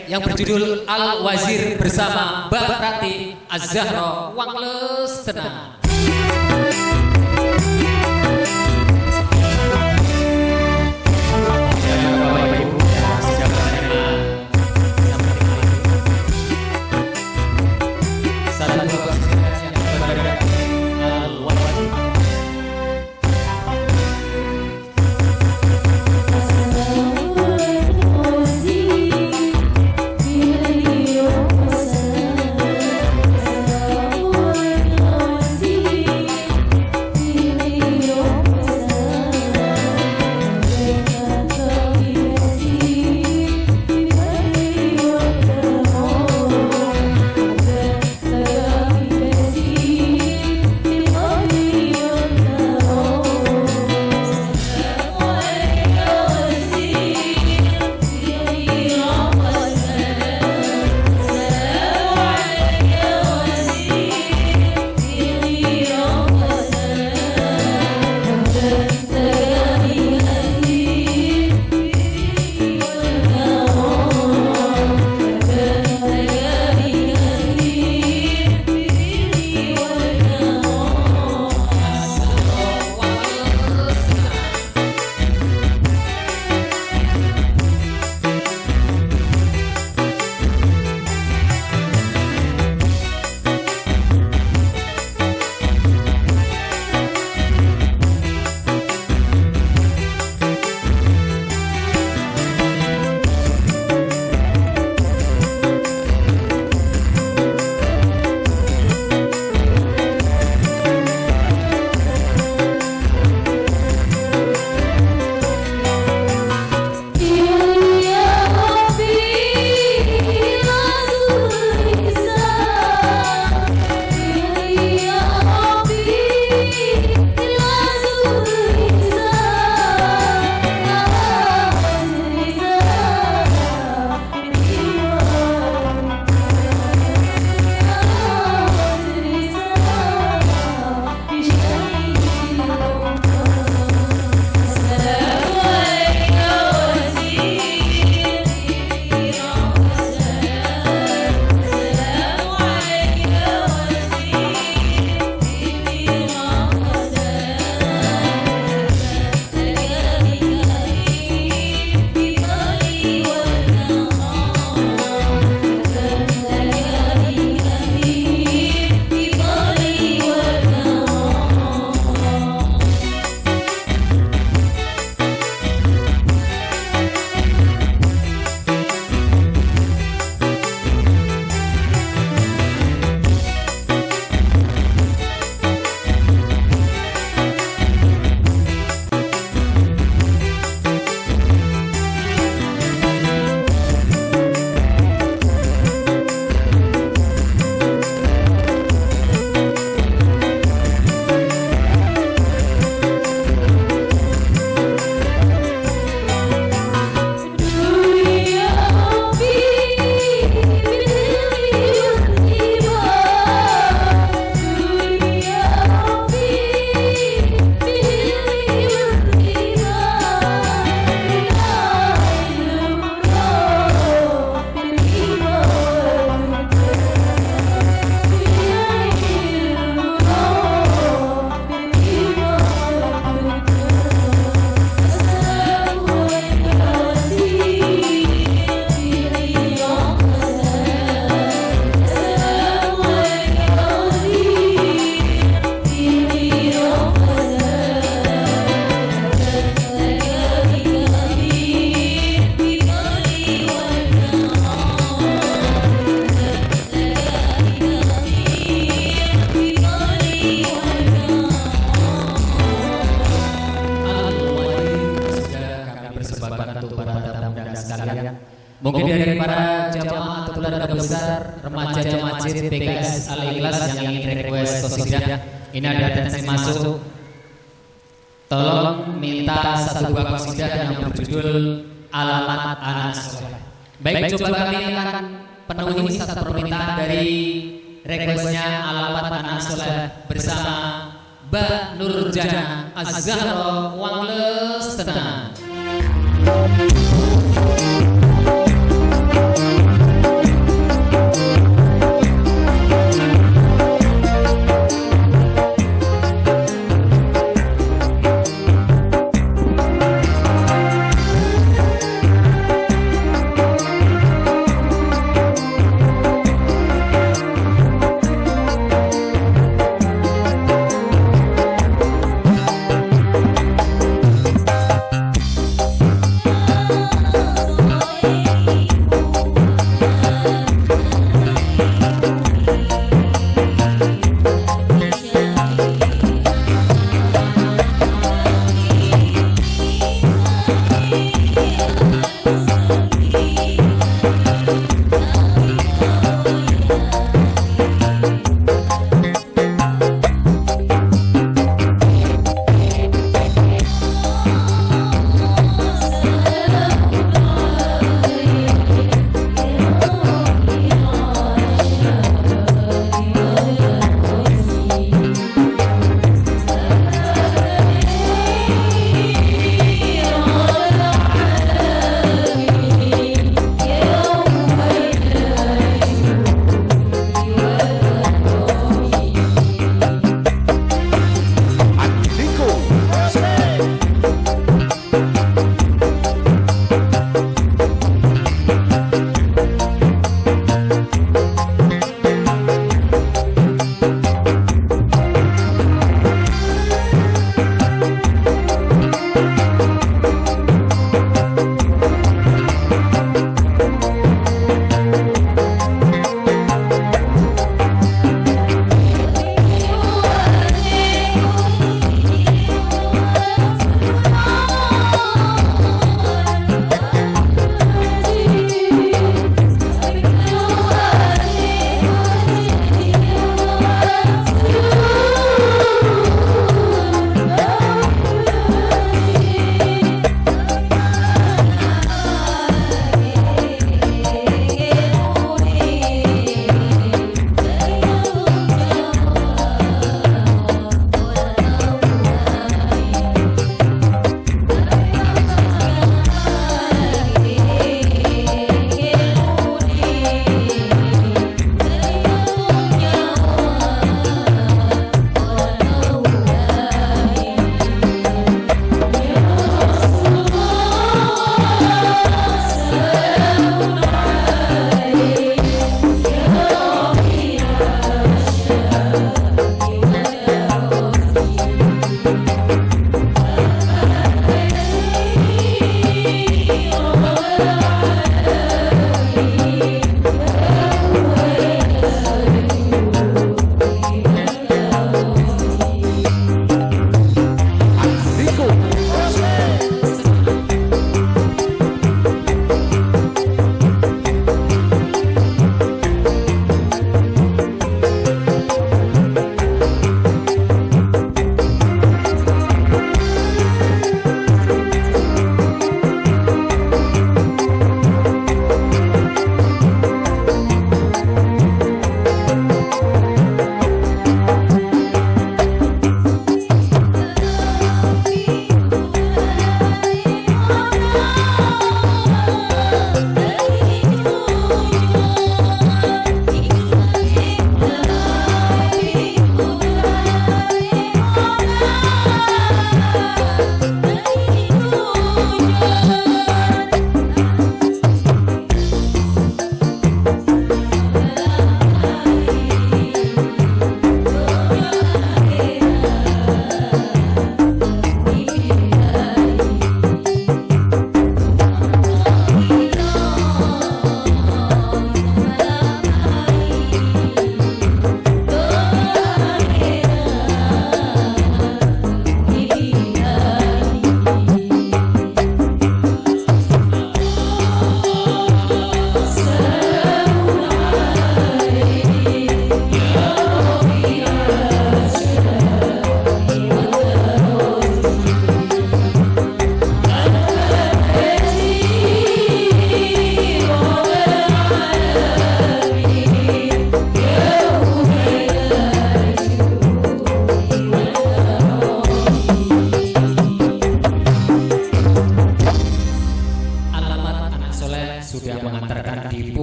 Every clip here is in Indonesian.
yang berjudul Al Wazir bersama Mbak Rati Az-Zahra Wangles Tenang. Mungkin dari para jamaah atau keluarga besar remaja masjid PKS Al-Ikhlas yang ingin request qasidah, ini ada atensi masuk. Tolong minta satu buah qasidah yang berjudul Alamat Anak Soleh. Baik, coba kami akan penuhi satu permintaan dari requestnya Alamat Anak Soleh bersama Mbak Nurjana Az-Zahra Wangles Tenang.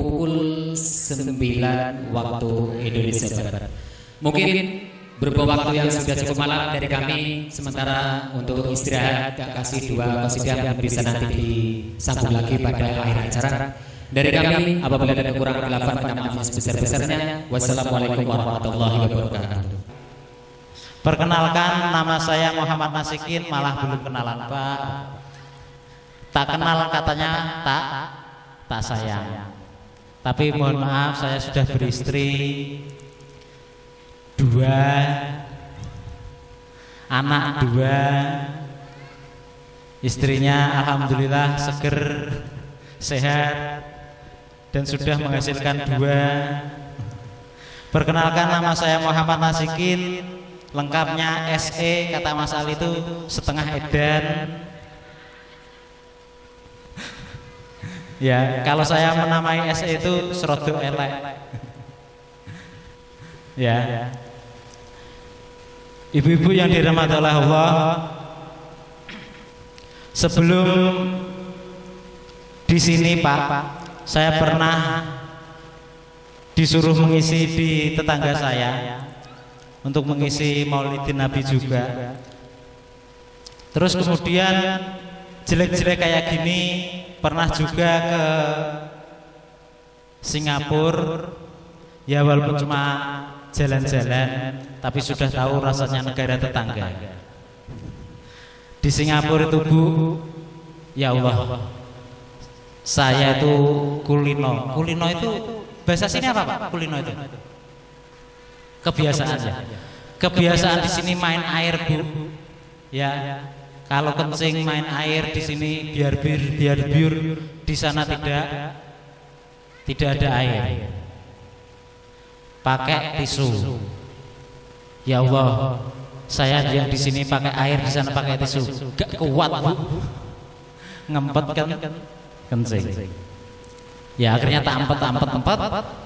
pukul 9 waktu Indonesia Barat. Mungkin berhubung waktu yang sudah cukup malam dari kami, sementara untuk istirahat kasih 2 qasidah yang bisa nanti disambung lagi pada akhir acara. Dari kami, apabila ada kekurangan khilafan, minta maaf yang sebesar-besarnya. Wassalamualaikum warahmatullahi wabarakatuh. Perkenalkan, nama saya Muhammad Nasikin. Malah belum kenalan, Pak. Tak kenal katanya tak sayang. Tapi mohon maaf, saya sudah beristri, 2 anak, 2 istrinya alhamdulillah seger, sehat, dan sudah menghasilkan 2. Perkenalkan, nama saya Muhammad Nasikin. Lengkapnya SE, kata Mas Ali itu setengah edan. Ya, kalau saya menamai SE itu serodo elek. Ya. Ibu-ibu yang dirahmati oleh Allah, sebelum di sini Pak, saya pernah disuruh mengisi di tetangga saya untuk mengisi Maulidin Nabi juga. Terus kemudian jelek-jelek kayak gini pernah juga ke Singapura. Ya walaupun cuma jalan-jalan, tapi sudah tahu rasanya negara tetangga. Di Singapura itu Bu, ya Allah, saya itu kulino. Kulino itu bahasa sini apa Pak? Kulino itu kebiasaan ya. Kebiasaan di sini main air Bu. Ya, kalau kencing main air di sini biar biur. Di sana tidak ada air. Pakai tisu. Ya Allah, saya yang di sini pakai air, di sana pakai tisu. Gak kuat Bu. Ngempet kan kencing. Ya akhirnya tak empet.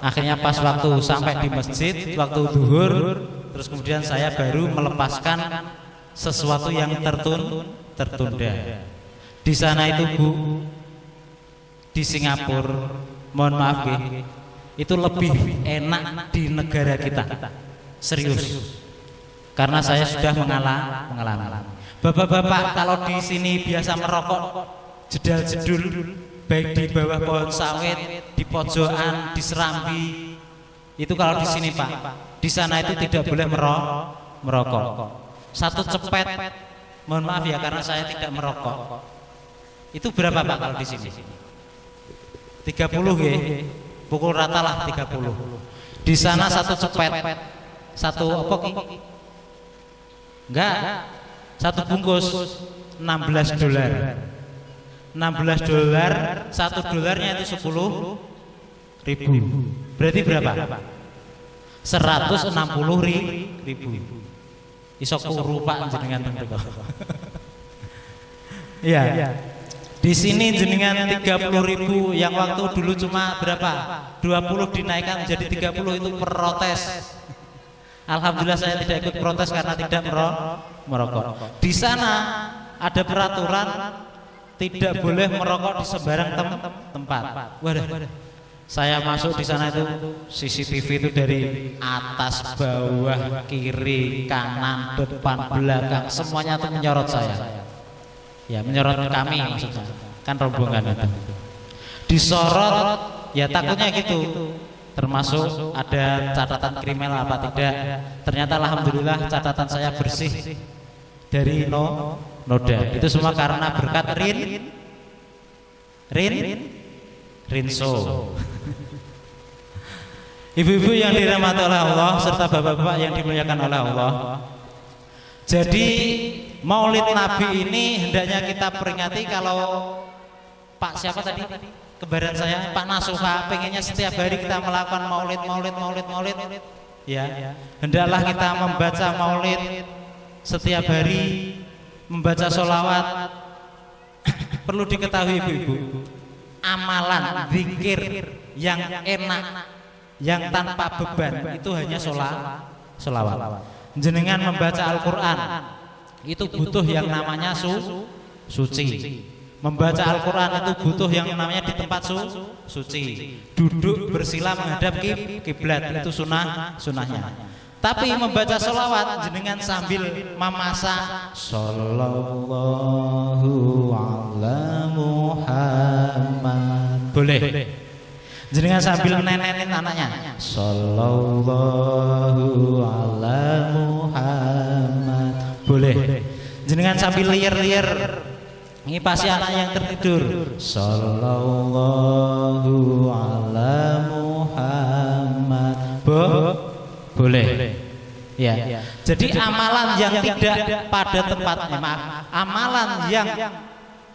Akhirnya pas waktu sampai di masjid, waktu zuhur, terus kemudian saya baru melepaskan sesuatu yang tertunda. Di sana itu Bu, di Singapura, mohon maaf itu lebih enak di negara kita. Serius. Karena saya sudah mengalami. Bapak-bapak kalau di sini biasa merokok jedal-jedul, baik di bawah pohon sawit, di pojokan, di serambi. Itu kalau di sini Pak. Di sana itu tidak boleh merokok. Satu cepet, mohon maaf ya karena saya tidak merokok. Itu berapa Pak kalau di sini? 30 ya. Pukul rata lah 30. Di sana satu cepet, satu apa ki? Enggak. Satu bungkus $16. $16, $1 itu 10.000. Berarti berapa? 160.000. Iso kuru Pak jenengan mriko. Iya. Di sini jenengan 30.000 yang waktu dulu cuma berapa? 20 dinaikkan menjadi 30 itu protes. Alhamdulillah saya tidak ikut protes karena tidak merokok. Di sana ada peraturan tidak boleh merokok di sembarang tempat. Waduh. Saya masuk di sana itu CCTV itu dari atas, bawah, kiri, kanan, depan, belakang, semuanya itu menyorot saya. Ya, menyorot kami maksudnya. Kan rombongan itu. Disorot, ya takutnya gitu. Termasuk ada catatan kriminal apa tidak. Ternyata alhamdulillah catatan saya bersih dari noda. Itu semua karena berkat Rinso. Ibu-ibu yang dirahmati oleh Allah serta bapak-bapak yang dimuliakan oleh Allah. Jadi Maulid Nabi ini hendaknya kita peringati. Kalau Pak siapa tadi? Kembaran saya, Pak Nasuha, pengennya setiap hari kita melakukan maulid. Ya, hendaklah kita membaca maulid setiap hari, membaca sholawat. Perlu diketahui ibu-ibu, amalan zikir yang enak, yang tanpa beban itu hanya sholawat. Jenengan membaca Al-Quran itu butuh yang namanya suci. Membaca Al-Quran itu butuh yang namanya di tempat suci. Duduk bersila menghadap kiblat itu sunnahnya. Tapi membaca sholawat jenengan sambil memasak Sallallahu ala Muhammad boleh. Jenengan sambil nenenin anaknya Sallallahu ala Muhammad boleh. Jenengan sambil liar-liar ngipasi anak yang tertidur Sallallahu ala Muhammad boleh ya. Jadi amalan yang tidak pada tempatnya, amalan yang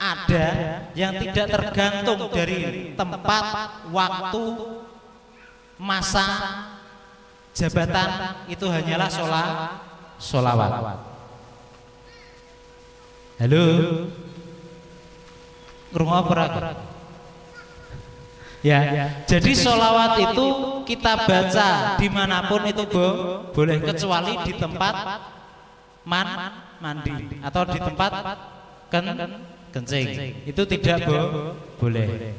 ada yang tidak tergantung dari tempat, waktu, masa, jabatan itu hanyalah sholawat. Halo, ngrungok apa? Ya. Jadi sholawat itu kita baca dimanapun itu boleh kecuali di tempat mandi atau di tempat kencing itu tidak boleh.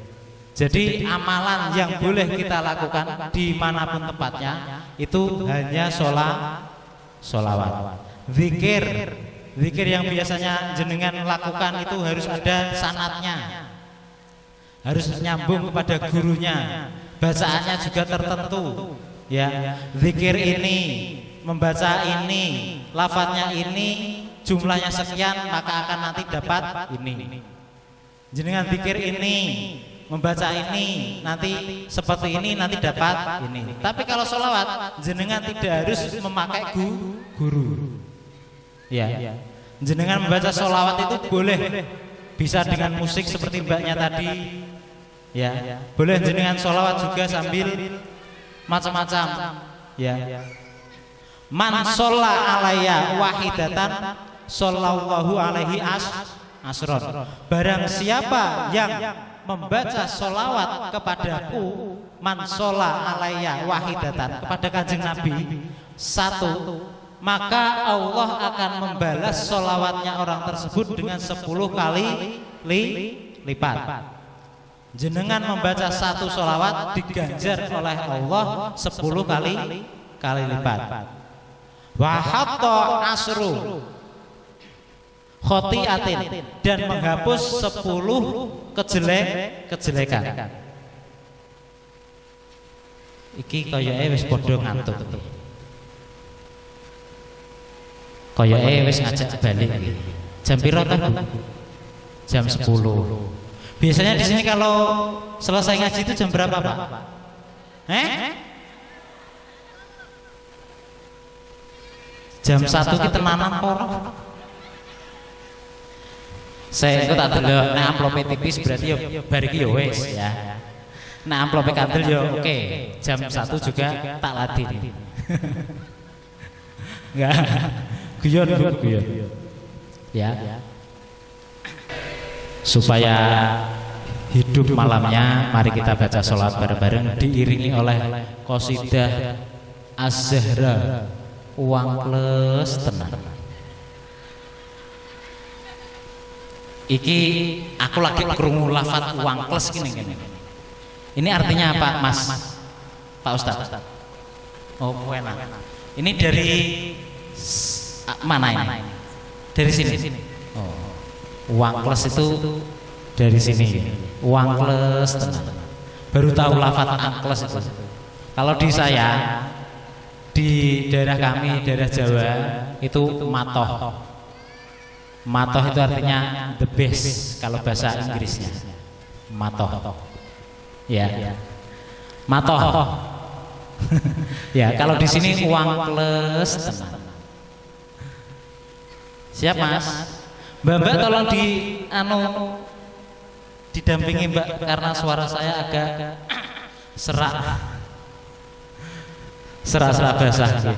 Jadi amalan yang boleh kita lakukan dimanapun tempatnya itu hanya sholawat. Zikir yang biasanya jenengan lakukan itu harus ada sanatnya, harus nyambung kepada gurunya, bacaannya juga tertentu. Ya, zikir ini, membaca ini, lafadznya ini, jumlahnya sekian, maka akan nanti dapat ini. Jenengan zikir ini, membaca ini, nanti seperti ini, nanti dapat ini. Tapi kalau sholawat, jenengan tidak harus memakai guru. Ya, jenengan membaca sholawat itu boleh, bisa dengan musik seperti mbaknya tadi. Ya, boleh jenengan sholawat juga sambil macam-macam. Ya, man sholla alaiya wahidatan shollallahu alaihi asron. Barang siapa yang membaca sholawat kepadaku, man sholla alaiya wahidatan, kepada kanjeng Nabi satu, maka Allah akan membalas sholawatnya orang tersebut dengan 10 kali lipat. Jenengan membaca satu sholawat diganjar oleh Allah 10 kali lipat. Wa hatta asru khotiatin, dan menghapus 10 kejelekan. Iki kayake wis padha ngantuk. Kayake wis ngajak balik iki. Jam piro ta, Bu? Jam 10. Biasanya di sini kalau selesai ngaji itu jam berapa, Pak? Jam 1 kita tenanan kok. Saya ikut tak delok nek amplope tipis berarti yo bar iki yo wis ya. Nek amplope kandel yo oke. Jam 1 juga tak ladeni. Enggak. Guyon. Ya. Supaya hidup malamnya, mari kita baca sholat bareng-bareng diiringi oleh qasidah Az-Zahra, uang plus tenang. Iki aku lagi krungu lafaz uang plus gini. Ini artinya apa, Mas? Pak Ustadz? Oh, enak. Ini dari mana ini? Dari sini. Oh. Uang plus itu dari sini. Uang plus tenang. Baru tahu lafaz angkles itu. Kalau di saya, di daerah kami, daerah Jawa itu matoh. Matoh itu artinya the best kalau bahasa Inggrisnya. Matoh. Ya. Matoh. Ya, kalau di sini uang plus tenang. Siap, Mas? Mbak tolong didampingi Mbak, karena suara saya agak serak basah.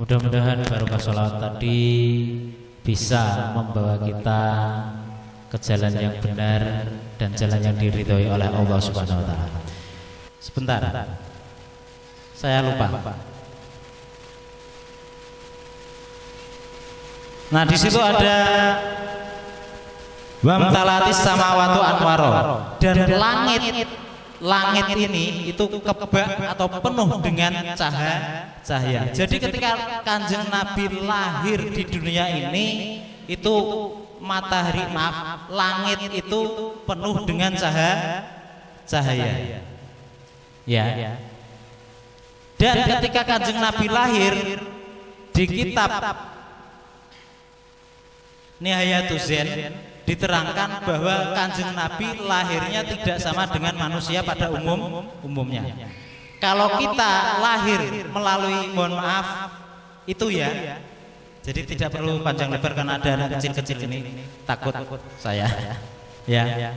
Mudah-mudahan barokah sholawat tadi bisa membawa kita ke jalan yang benar dan jalan yang diridhoi oleh Allah Subhanahu wa taala. Sebentar. Saya lupa. Nah, di situ ada wamtalatis samawatu anwaro, dan langit ini itu kebak atau penuh dengan cahaya. Jadi ketika Kanjeng Nabi lahir di dunia ini, itu langit itu penuh dengan cahaya. Ya. Dan ketika Kanjeng Nabi lahir, di kitab Nihayatul Zen diterangkan bahwa Kanjeng Nabi lahirnya tidak sama dengan manusia pada umumnya. Kalau kita lahir melalui, mohon maaf, itu ya, jadi tidak perlu panjang lebar karena ada anak kecil-kecil ini takut saya. Ya,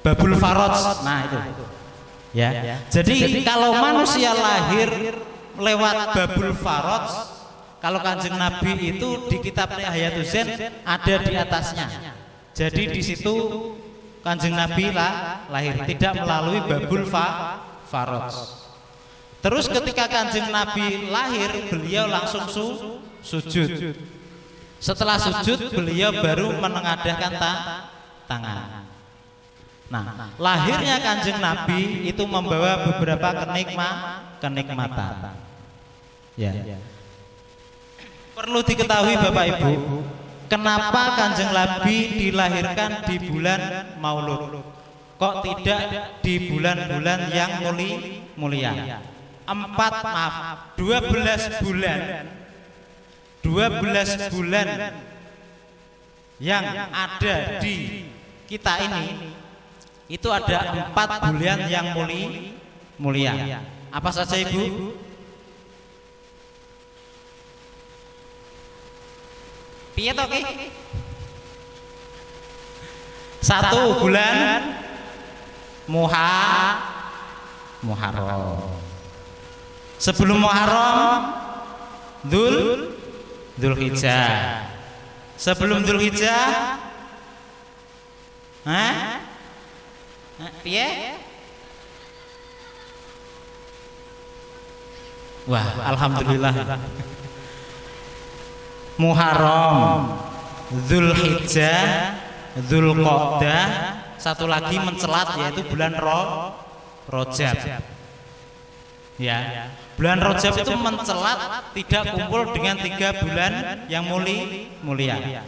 Babul Faraj, nah itu. Ya, jadi kalau manusia lahir lewat Babul Faraj, kalau Kanjeng Nabi itu di kitab Nihayatul Zen ada di atasnya. Jadi di situ Kanjeng Nabi lahir tidak melalui Babul Faraj. Terus ketika Kanjeng Nabi lahir, beliau langsung sujud. Setelah sujud, beliau baru menengadahkan tangan. Nah, lahirnya Kanjeng Nabi itu membawa beberapa kenikmatan. Ya. Perlu diketahui Bapak Ibu, kenapa Kanjeng Nabi dilahirkan di bulan Maulud? kok tidak di bulan-bulan yang mulia? 12 bulan yang ada di kita ini itu ada 4 bulan yang mulia. Apa saja Ibu? Piye to ki? 1 bulan Muharram. Sebelum Muharram Dzulhijjah. Sebelum Dzulhijjah piye? Wah, alhamdulillah. Muharram, Dzulhijjah, Dzulqa'dah, satu lagi mencelat yaitu bulan Rajab. Ya, bulan Rajab itu mencelat tidak kumpul dengan 3 bulan yang mulia.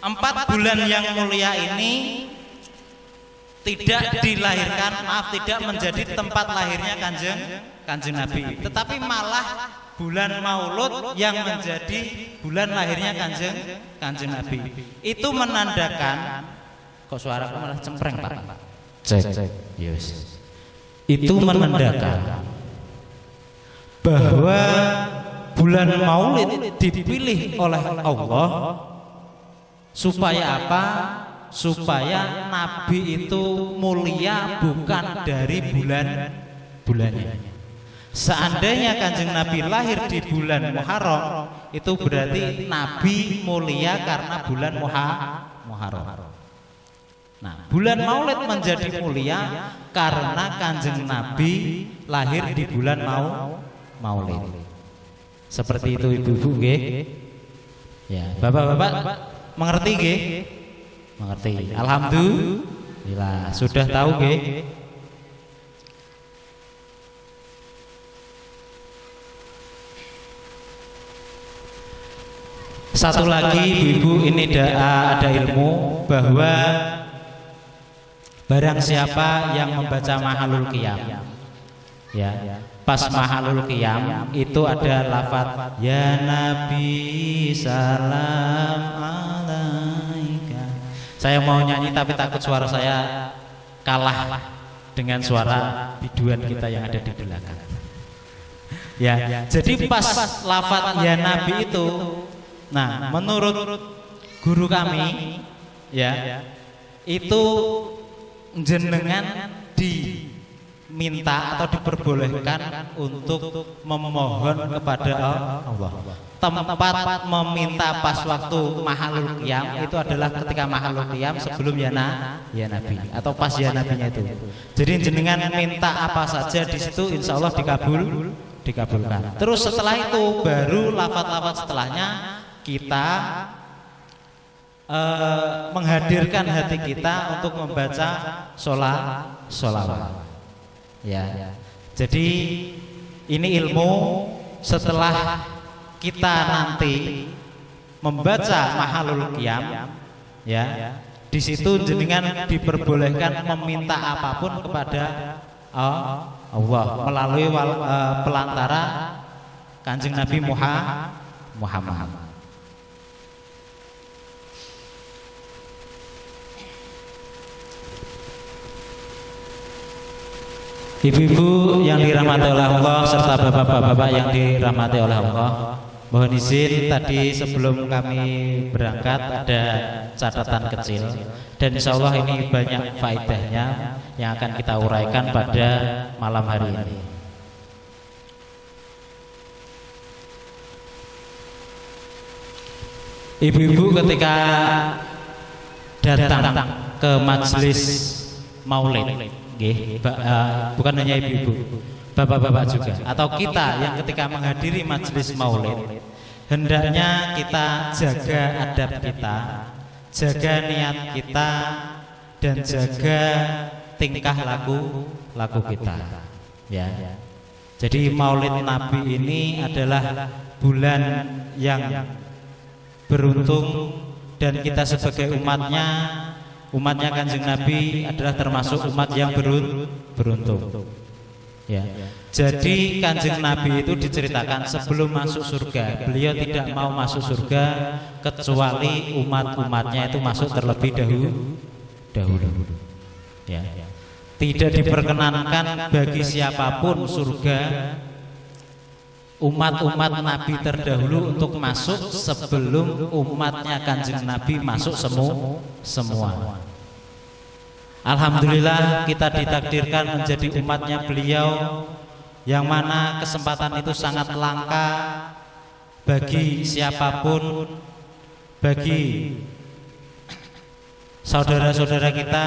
4 bulan yang mulia ini tidak dilahirkan, tidak menjadi tempat lahirnya Kanjeng Nabi, tetapi malah bulan Maulud yang menjadi bulan lahirnya Kanjeng Nabi. Itu menandakan, kok suaraku malah cempreng Pak? Cek. Yes. Itu menandakan bahwa bulan Maulid dipilih oleh Allah supaya apa? Supaya Nabi itu mulia bukan dari bulannya. Seandainya Kanjeng Nabi lahir di bulan Muharram, itu berarti Nabi mulia karena bulan Muharram. Nah, bulan Maulid menjadi mulia karena Kanjeng Nabi lahir di bulan Maulid. Seperti itu Ibu-ibu nggih. Ya, Bapak-bapak mengerti nggih? Mengerti. Alhamdulillah, sudah tahu nggih. Satu lagi Ibu-ibu, ini ada ilmu bahwa barang siapa yang membaca Mahalul Qiyam, ya, pas Mahalul Qiyam itu ada lafaz ya Nabi salam alaika. Saya mau nyanyi tapi takut suara saya kalah dengan suara biduan kita yang ada di belakang. Ya, jadi pas lafaz ya Nabi itu, nah, menurut guru kami, ya, itu jenengan diminta atau diperbolehkan untuk memohon kepada Allah. Tempat meminta pas waktu Mahalul Qiyam itu adalah ketika Mahalul Qiyam sebelum ya Nabi atau pas ya Nabinya itu. Jadi jenengan minta apa saja di situ, insya Allah dikabulkan. Terus setelah itu baru lafaz-lafaz setelahnya kita menghadirkan hati kita untuk membaca sholawat. Ya. Jadi ini ilmu setelah kita nanti membaca Mahalul Qiyam, ya. Di situ jenengan diperbolehkan meminta apapun kepada Allah melalui pelantara Kanjeng Nabi Muhammad. Ibu-ibu yang dirahmati oleh Allah serta bapak-bapak yang dirahmati oleh Allah, mohon izin tadi sebelum kami berangkat ada catatan kecil dan insya Allah ini banyak faedahnya yang akan kita uraikan pada malam hari ini. Ibu-ibu ketika datang ke majelis maulid, bukan hanya ibu-ibu, bapak-bapak juga, atau kita yang ketika menghadiri majelis maulid, hendaknya kita jaga adab kita, jaga niat kita, dan jaga tingkah laku kita. Ya. Jadi maulid Nabi ini adalah bulan yang beruntung dan kita sebagai umatnya umatnya Kanjeng Nabi adalah termasuk umat yang beruntung. Ya. Jadi Kanjeng Nabi itu diceritakan sebelum masuk surga, beliau tidak mau masuk surga kecuali umat-umatnya itu masuk terlebih dahulu. Ya. Tidak diperkenankan bagi siapapun surga umat-umat Nabi terdahulu untuk masuk sebelum umatnya Kanjeng Nabi masuk semua. Alhamdulillah kita ditakdirkan menjadi umatnya beliau, yang mana kesempatan itu sangat langka bagi siapapun, bagi saudara-saudara kita.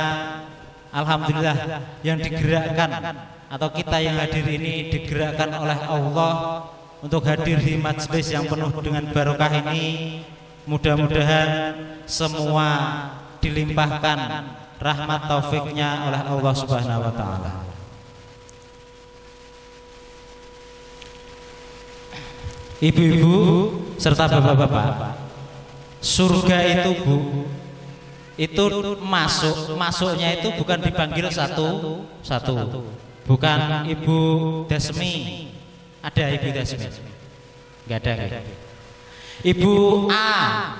Alhamdulillah yang digerakkan atau kita yang hadir ini digerakkan oleh Allah untuk hadir di majelis yang penuh dengan barokah ini. Mudah-mudahan semua dilimpahkan rahmat taufiknya oleh Allah Subhanahu wa taala. Ibu-ibu serta bapak-bapak, surga itu Bu, itu masuknya itu bukan dipanggil satu, bukan Ibu Dasmi. Ada Ibu Dasmi? Enggak ada. Ibu A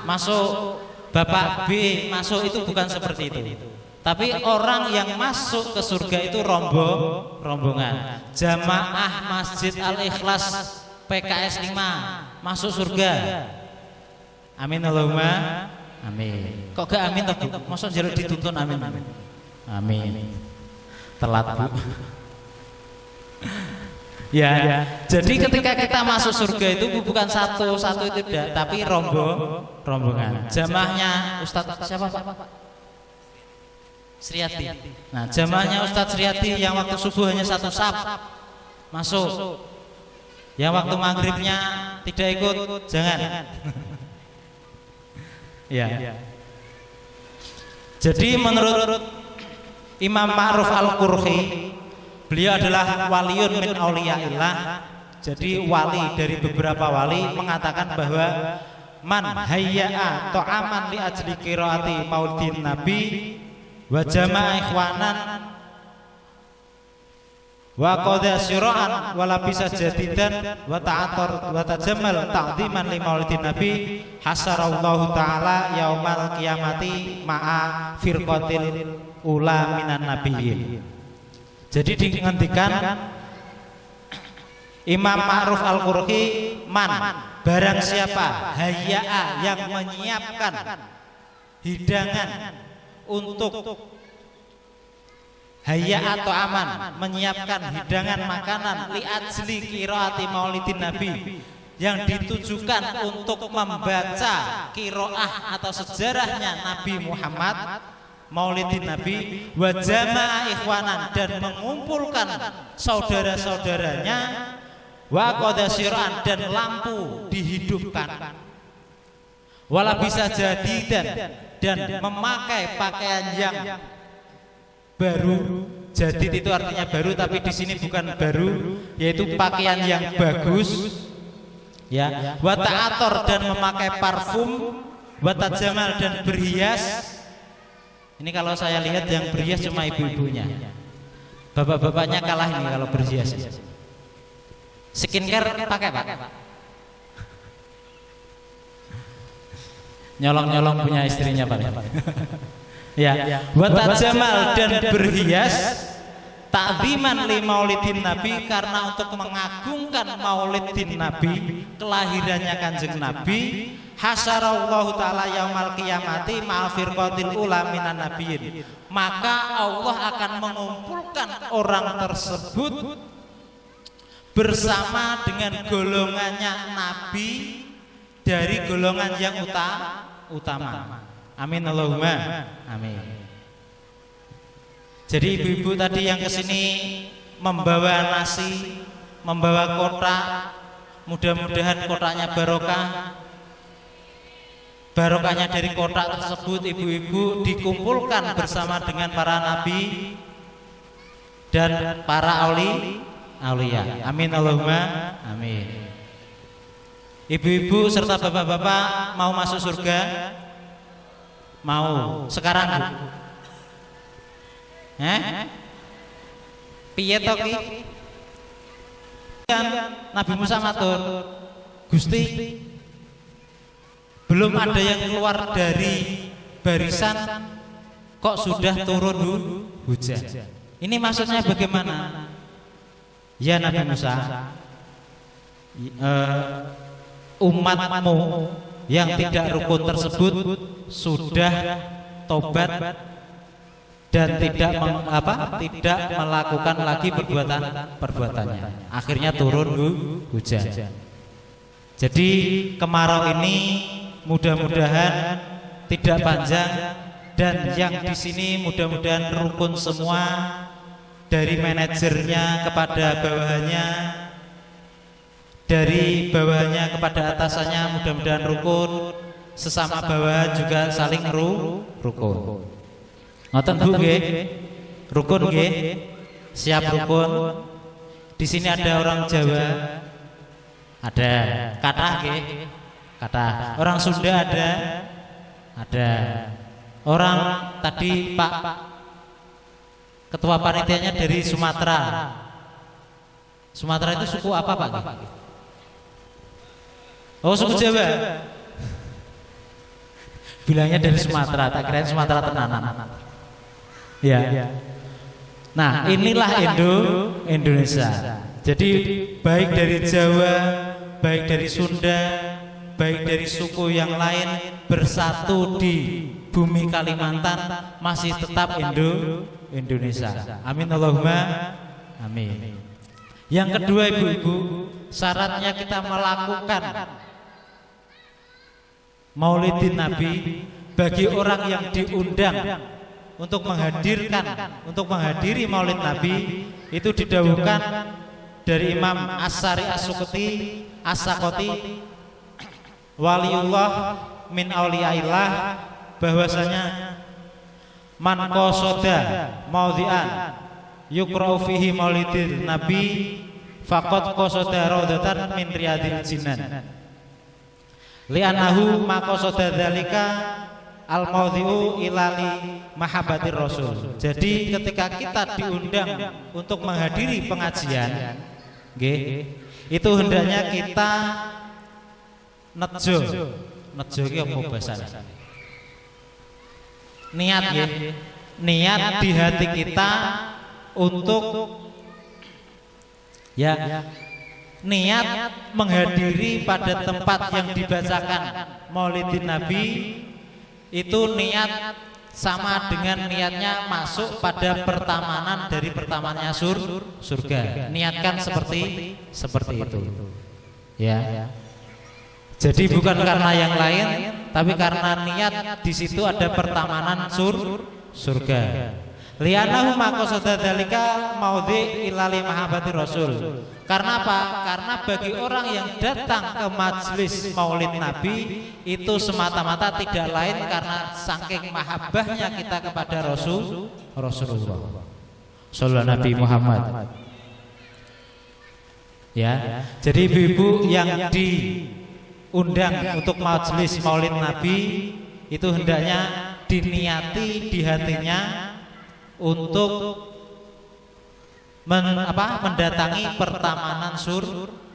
masuk, Bapak B masuk, itu bukan seperti itu. Tapi orang yang masuk ke surga itu rombongan. Jamaah Masjid Al-Ikhlas PKS 5 masuk surga. Amin Allahumma amin. Kok gak amin toh Bu? Masa jaluk dituntun amin. Amin. Telat Bu. Ya. Jadi ketika kita masuk surga itu bukan satu itu tidak, tapi rombongan. Jamaahnya Ustadz siapa Pak? Sriati. Nah, jamaahnya Ustadz Sriati yang waktu subuh hanya satu saf masuk. Yang waktu maghribnya tidak ikut, jangan. Ya. Jadi menurut Imam Ma'ruf Al-Qurhi, beliau adalah waliun min auliyaillah. Jadi wali dari beberapa wali mengatakan bahwa man hayya'a ta'aman li ajli qiraati maulidin nabi wa jama'a ikhwanan wa qadha syira'an wa labisa jadidan wa ta'atar wa tajammal ta'dhiman li maulidin nabi hasarallahu ta'ala yaumal qiyamati ma'a firqatil ula minan nabiyyin. Jadi dihentikan Imam Ma'ruf Al-Qurhi, man barang siapa hayya'a yang menyiapkan hidangan untuk hayya atau aman, menyiapkan hidangan makanan li ajli qiraati maulidin nabi, yang ditujukan untuk membaca qiraah atau sejarahnya Nabi Muhammad, maulidin nabi, wa jama'a ikhwanan, dan mengumpulkan saudara-saudaranya, wa qadha syir'an, dan lampu dihidupkan, wala bisa jadi dan memakai pakaian yang baru. Jadid itu artinya baru, tapi di sini bukan baru, yaitu pakaian yang bagus, ya. Wa ta'ator, dan memakai parfum, wa tajamal, dan berhias. Ini kalau saya lihat yang berhias cuma ibu-ibunya, bapak-bapaknya kalah ini kalau berhias. Skincare pakai Pak? Nyolong-nyolong punya istrinya Pak. Ya, wa tajamal, dan berhias, ta'ziman li maulidin nabi, karena untuk mengagungkan maulidin nabi, kelahirannya Kanjeng Nabi. Hasarallahu ta'ala yaumal qiyamati ma'al firqatil ula minan nabiyyin, maka Allah akan mengumpulkan orang tersebut bersama dengan golongannya Nabi dari golongan yang utama. Amin Allahumma amin. Jadi ibu-ibu tadi yang kesini membawa nasi, membawa kotak, mudah-mudahan kotaknya barokah. Barokahnya dari kotak tersebut ibu-ibu dikumpulkan bersama dengan para nabi dan para aulia. Amin Allahumma amin. Ibu-ibu serta bapak-bapak mau masuk surga? Mau. Sekarang Bu? Piye to ki? Nabi Musa matur, Gusti, belum ada yang keluar dari barisan kok sudah turun hujan. Ini maksudnya bagaimana? Ya Nabi Musa, umatmu yang tidak rukun tersebut sudah tobat dan tidak melakukan lagi perbuatannya. Akhirnya turun hujan. Jadi kemarau ini mudah-mudahan tidak panjang, dan yang di sini mudah-mudahan rukun semua, dari manajernya kepada bawahannya, dari bawahannya kepada atasannya, mudah-mudahan rukun, sesama bawahan juga saling rukun. Ngoten Bu nggih? Rukun nggih? Siap rukun. Di sini ada orang Jawa. Ada. Kathah nggih? Kathah. Orang Sunda ada. Ada. Orang tadi Pak Ketua panitianya dari Sumatera. Sumatera itu suku apa Pak? Oh, suku Jawa. Bilangnya dari Sumatera, tak kirain Sumatera tenanan. Ya. Nah, inilah Indonesia. Jadi baik dari Jawa, baik dari Sunda, baik dari suku yang lain bersatu di bumi Kalimantan, masih tetap Indonesia. Amin Allahumma amin. Yang kedua ibu-ibu, syaratnya kita melakukan Maulidin Nabi bagi orang yang diundang untuk menghadiri Maulid Nabi, itu didhawuhkan dari Imam As-Sari As-Sakoti, waliullah min auliyaillah, bahwasanya man qasada maudhi'an yuqra'u fihi maulidin nabi faqad qasada raudatan min riyadil jinan li'annahu ma qasada dzalika al maudhi'u ilali mahabbatir rasul. Jadi ketika kita diundang untuk menghadiri pengajian nggih, itu hendaknya kita nejo iki apa bahasane? Niat ya, niat di hati kita untuk niat menghadiri pada tempat yang dibacakan Maulidin Nabi, itu niat sama dengan niatnya masuk pada pertamanan dari pertamanya surga. Niatkan seperti itu. Ya. Jadi bukan karena yang lain, tapi karena niat di situ ada pertamanan surga. Li'annahu ma qasada dzalika maudhi' ilali mahabbati rasul. Karena apa? Karena bagi orang yang datang ke majelis Maulid Nabi itu semata-mata tidak lain karena saking mahabbahnya kita kepada Rasulullah sallallahu Nabi Muhammad. Ya. Jadi ibu-ibu yang diundang untuk majelis Maulid Nabi itu hendaknya diniati di hatinya untuk mendatangi pertamanan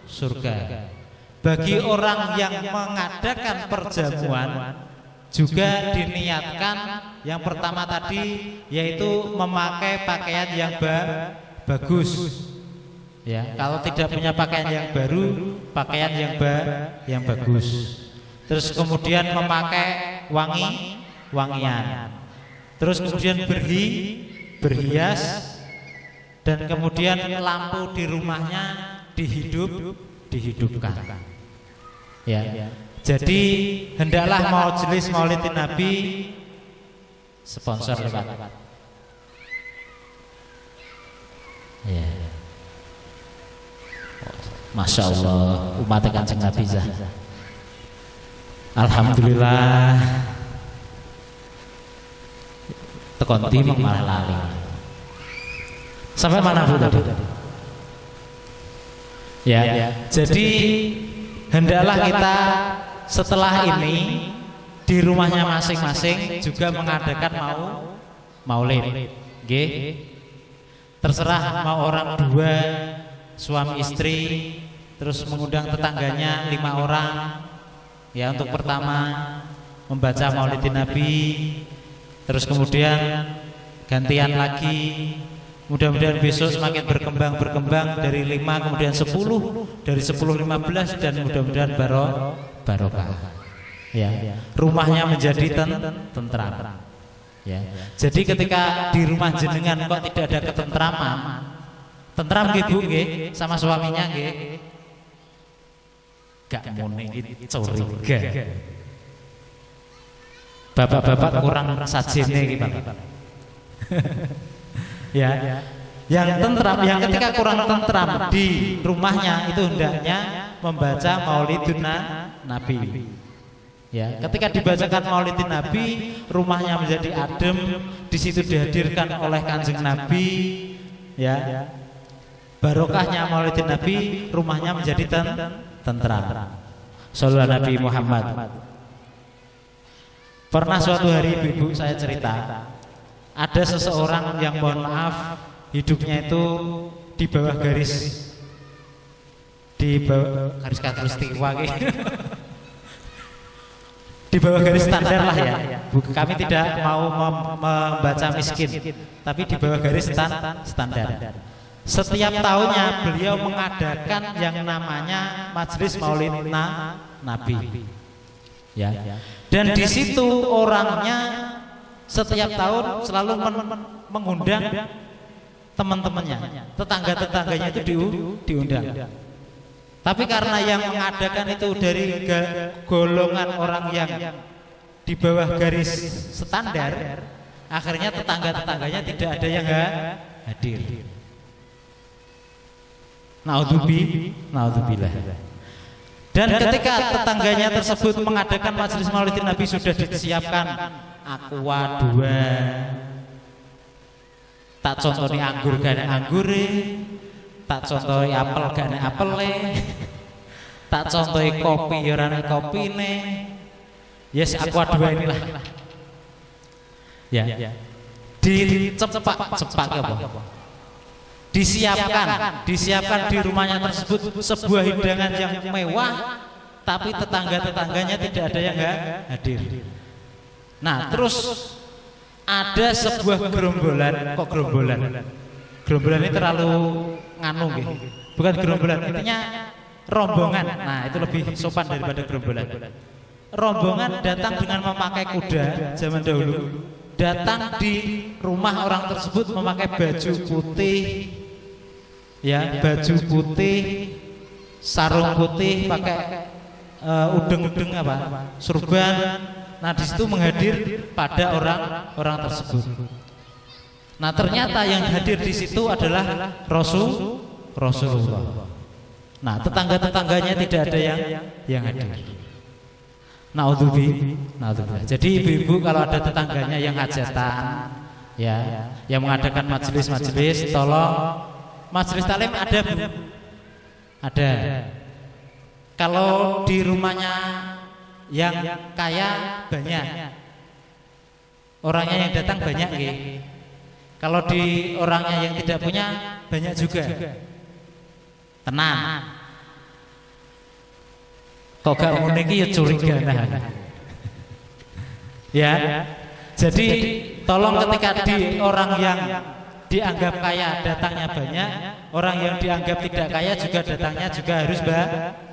surga. Bagi orang yang mengadakan perjamuan juga diniatkan yang pertama tadi, yaitu memakai pakaian yang bagus. Ya, kalau tidak punya pakaian yang baru, pakaian yang bagus. Terus kemudian memakai wangian. Terus kemudian berhias, dan kemudian lampu di rumahnya dihidupkan. Ya. Jadi hendaklah majelis Maulidin Nabi sponsor lewat. Ya. Masya Allah, umat Kanjeng Nabi zah. Alhamdulillah. Tekon timeng malah lali. Sampai mana Bu tadi? Ya. Jadi hendaklah kita setelah ini di rumahnya masing-masing juga mengadakan maulid. nggih. Terserah mau orang 2 suami istri, terus mengundang tetangganya 5 orang. Ya, untuk pertama membaca Maulidin Nabi, terus kemudian gantian lagi. Mudah-mudahan besok semakin berkembang dari 5 kemudian 10, dari 10 15, dan mudah-mudahan barokah. Ya, rumahnya menjadi tentram. Ya. Jadi ketika di rumah jenengan kok tidak ada ketentraman, tentram nggih Bu nggih sama suaminya nggih. Gak muni iki curiga. Bapak-bapak kurang sajene iki, Bapak. Ya. Yang tentram, yang ketika kurang tentram di rumahnya itu hendaknya membaca Maulidun Nabi. Ya, ketika dibacakan Maulidin Nabi, rumahnya menjadi adem, di situ dihadirkan oleh Kanjeng Nabi, ya. Barokahnya Maulidin Nabi, rumahnya menjadi tentram. Sallallahu Nabi Muhammad. Pernah suatu hari ibu saya cerita, ada seseorang yang mohon maaf hidupnya itu di bawah garis katulistiwa di bawah garis standar lah ya. Kami tidak mau membaca miskin, tapi di bawah garis standar. Setiap tahunnya beliau mengadakan yang namanya Majelis Maulid Nabi. Ya. Dan di situ orangnya setiap tahun selalu mengundang teman-temannya, tetangga-tetangganya itu diundang. Tapi karena yang mengadakan itu dari golongan orang yang di bawah garis standar, akhirnya tetangga-tetangganya tidak ada yang hadir. Naudzubillah. Dan ketika tetangganya tersebut mengadakan majelis Maulidin Nabi, sudah disiapkan aqua 2, tak contohnya anggur gane anggure, tak contohi apel gane apele, tak contohi kopi yorane kopine. Yes, aqua 2 inilah. Ya. Dicepak apa? Disiapkan di rumahnya tersebut sebuah hidangan yang mewah, tapi tetangga-tetangganya tidak ada yang hadir. Nah, terus ada sebuah gerombolan. Kok gerombolan? Gerombolan ini terlalu nganu nggih. Bukan gerombolan, intinya rombongan. Nah, itu lebih sopan daripada gerombolan. Rombongan datang dengan memakai kuda zaman dahulu. Datang di rumah orang tersebut memakai baju putih. Ya, baju putih, sarung putih, pakai udeng-udeng apa? Surban. Nah, di situ menghadir pada orang tersebut. Nah, ternyata yang hadir di situ adalah Rasulullah. Nah, tetangga-tetangganya tidak ada yang hadir. Naudzubillah. Jadi ibu-ibu kalau ada tetangganya yang hajatan, ya, yang mengadakan majelis-majelis, tolong majelis taklim ada Bu? Ada. Kalau di rumahnya yang kaya banyak, orangnya yang datang banyak nggih. Kalau di orangnya yang tidak punya banyak juga. Tenang. Kok gak ngene iki ya curiga nah. Ya. Jadi tolong ketika di orang yang dianggap kaya datangnya banyak, orang yang dianggap tidak kaya juga datangnya juga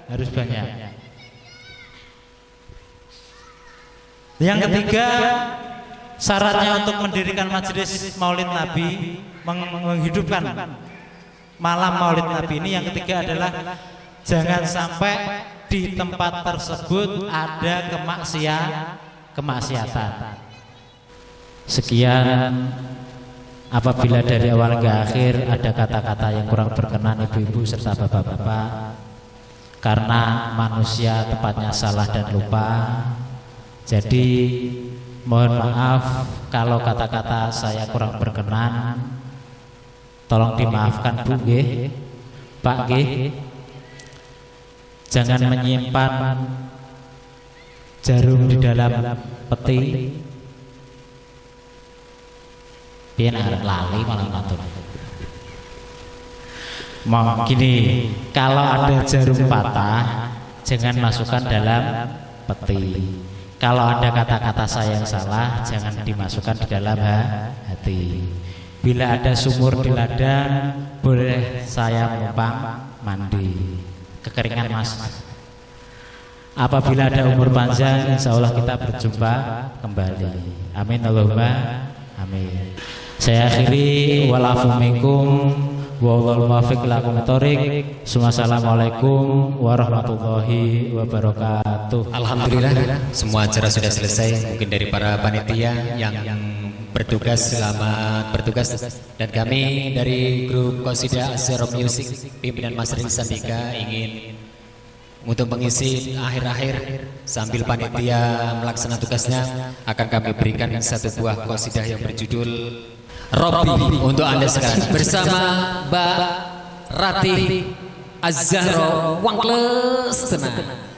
harus banyak. Yang ketiga, syaratnya untuk mendirikan majelis Maulid Nabi, menghidupkan malam Maulid Nabi ini, yang ketiga adalah jangan sampai di tempat tersebut ada kemaksiatan. Sekian. Apabila dari awal ke akhir ada kata-kata yang kurang berkenan ibu-ibu serta bapak-bapak, karena manusia tepatnya salah dan lupa, jadi mohon maaf kalau kata-kata saya kurang berkenan. Tolong dimaafkan Bu nggih, Pak nggih. Jangan menyimpan jarum di dalam peti. Pian arep lali malah matur. Mau gini, kalau ada jarum patah jangan masukkan dalam peti. Kalau ada kata-kata saya yang salah jangan dimasukkan di dalam hati. Bila ada sumur di ladang boleh saya menumpang mandi. Kekeringan mas. Apabila ada umur panjang insya Allah kita berjumpa kembali. Amin Allahumma amin. Saya akhiri walafu minkum wallahul muwaffiq ila aqwamit thoriq. Assalamualaikum warahmatullahi wabarakatuh. Alhamdulillah semua acara sudah selesai. Mungkin dari para panitia yang bertugas selamat bertugas, dan kami dari grup Qasidah Az-Zahra Music pimpinan Mas Rin Sandika ingin untuk mengisi akhir-akhir sambil panitia melaksanakan tugasnya akan kami berikan satu buah qasidah yang berjudul Robbi untuk Anda sekarang bersama Mbak Ratih Az-Zahra Wangles tenang.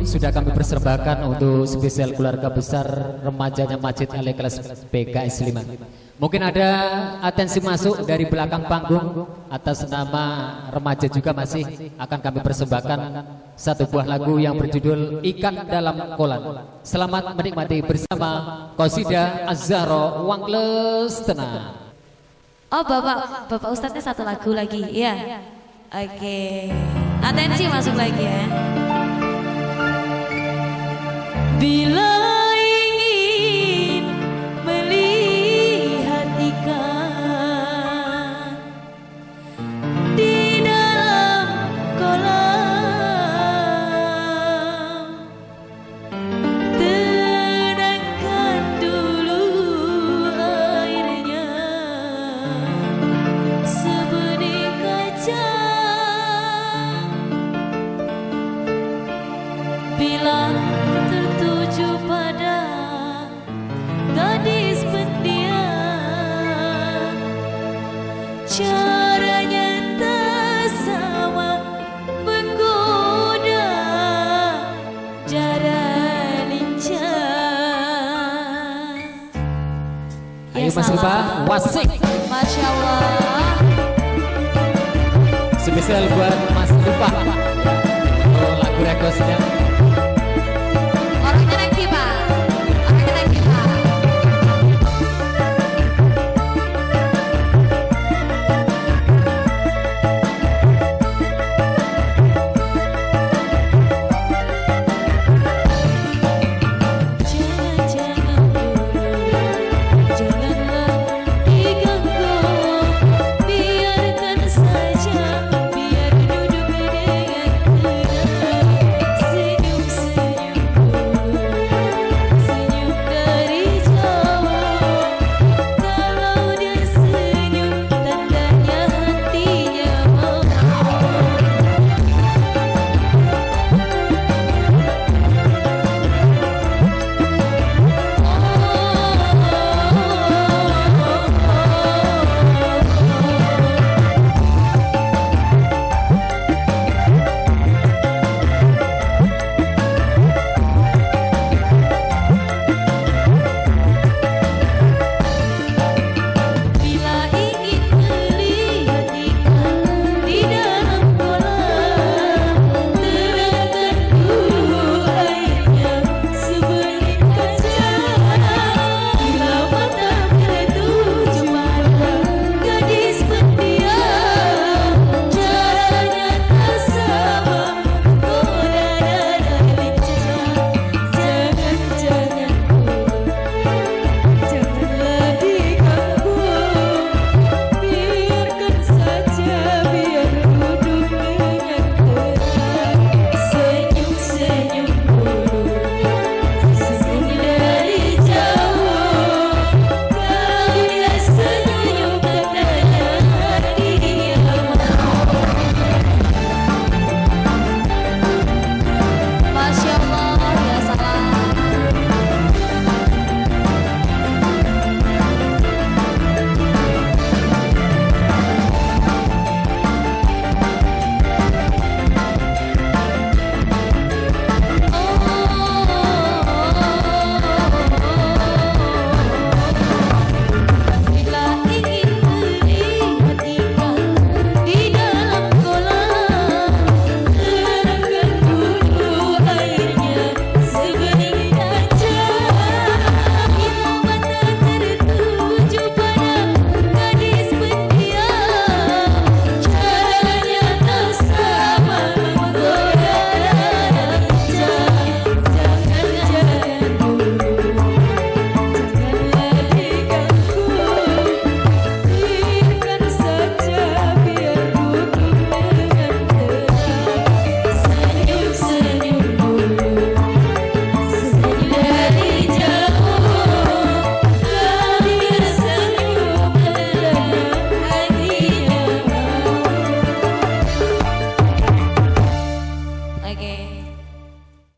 sudah kami persembahkan untuk spesial keluarga besar remajanya Masjid Al-Ikhlas PKS 5. Mungkin ada atensi masuk dari belakang panggung atas nama remaja juga masih akan kami persembahkan satu buah lagu yang berjudul Ikan Dalam Kolam. Selamat menikmati bersama Qasidah Az-Zahra Wangles Tenang. Oh Bapak Ustadznya satu lagu lagi, iya. Oke, atensi masuk lagi ya. Bila ingin melihat ikan di dalam kolam, tenangkan dulu airnya sebening kaca. Bila tertuju pada gadis pendiam, caranya tak sama menggoda cara lincah. Ayo Mas Rupa, wasik. Masya Allah. Spesial buat Mas Rupa. Oh, lagu requestnya.